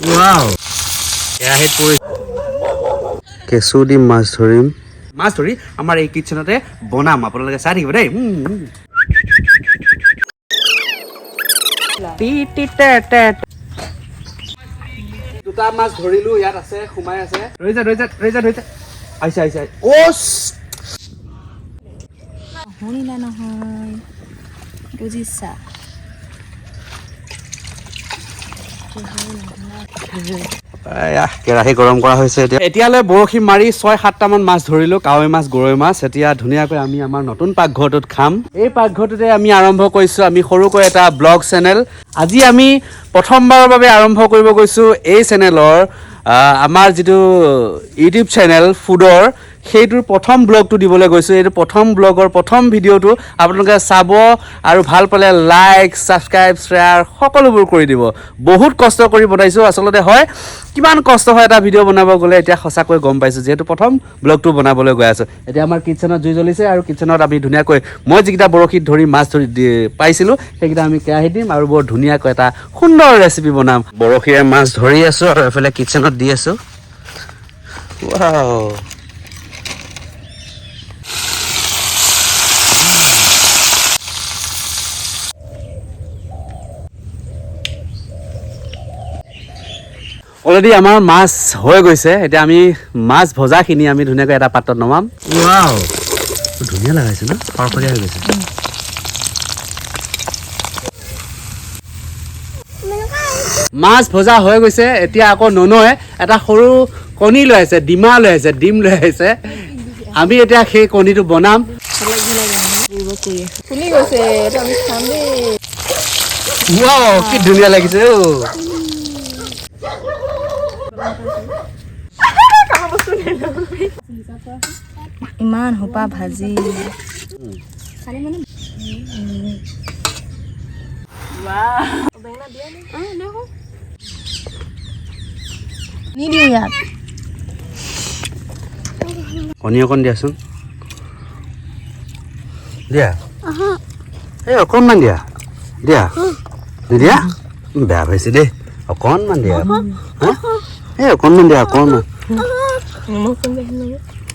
wow কেৰাহীত পৰি কেঁচু দি মাছ ধৰিম মাছ ধৰি আমাৰ এই কিটচেনতে বনাম আপোনালোকে চাই থাকিব দেই দুটা মাছ ধৰিলো ইয়াত আছে সোমাই আছে ৰৈ যা আহিছে ওচ শুনিলা নহয় বুজিছা কেৰাহী গৰম কৰা হৈছে এতিয়ালৈ বৰশী মাৰি 6-7টা মান মাছ ধৰিলো কাৱৈ মাছ গৰৈ মাছ এতিয়া ধুনীয়াকৈ আমি আমাৰ নতুন পাকঘৰটোত খাম এই পাকঘৰটোতে আমি আৰম্ভ কৰিছো আমি সৰুকৈ এটা ব্লগ চেনেল আজি আমি প্ৰথমবাৰৰ বাবে আৰম্ভ কৰিব গৈছো এই চেনেলৰ আমাৰ যিটো ইউটিউব চেনেল ফুডৰ সেইটোৰ প্ৰথম ব্লগটো দিবলৈ গৈছো এইটো প্ৰথম ব্লগৰ প্ৰথম ভিডিঅ'টো আপোনালোকে চাব আৰু ভাল পালে লাইক সাবস্ক্ৰাইব শ্বেয়াৰ সকলোবোৰ কৰি দিব বহুত কষ্ট কৰি বনাইছো আচলতে হয় কিমান কষ্ট হয় এটা ভিডিঅ' বনাব গ'লে এতিয়া সঁচাকৈ গম পাইছো যেহেতু প্ৰথম ব্লগটো বনাবলৈ গৈ আছো এতিয়া আমাৰ কিটচেনত জুই জ্বলিছে আৰু কিটচেনত আমি ধুনীয়াকৈ মই যিকেইটা বৰশীত ধৰি মাছ ধৰি পাইছিলো সেইকেইটা আমি কেৰাহীত দিম আৰু বৰ ধুনীয়াকৈ এটা সুন্দৰ ৰেচিপি বনাম বৰশীৰে মাছ ধৰি আছো আৰু এফালে কিটচেনত দি আছো ৱাও অলৰেডি আমাৰ মাছ হৈ গৈছে এতিয়া আমি মাছ ভজাখিনি আমি ধুনীয়াকৈ এটা পাত্ৰত নমাম ৱাও ধুনীয়া লগাইছে ন ফৰফৰীয়া হৈ গৈছে মাছ ভজা হৈ গৈছে এতিয়া আকৌ ননয়ে এটা সৰু কণী লৈ আহিছে ডিম লৈ আহিছে আমি এতিয়া সেই কণীটো বনাম ফুলি গৈছে এইটো আমি খাম দেই ৱাও কি ধুনীয়া লাগিছে ইমান হোপা ভাজি নিদিওঁ ইয়াত কণী অকণ দিয়াচোন দিয়া এই অকণমান দিয়া নিদিয়া বেয়া পাইছে দেই অকণমান দিয়া এই অকণমান দিয়া অকণমান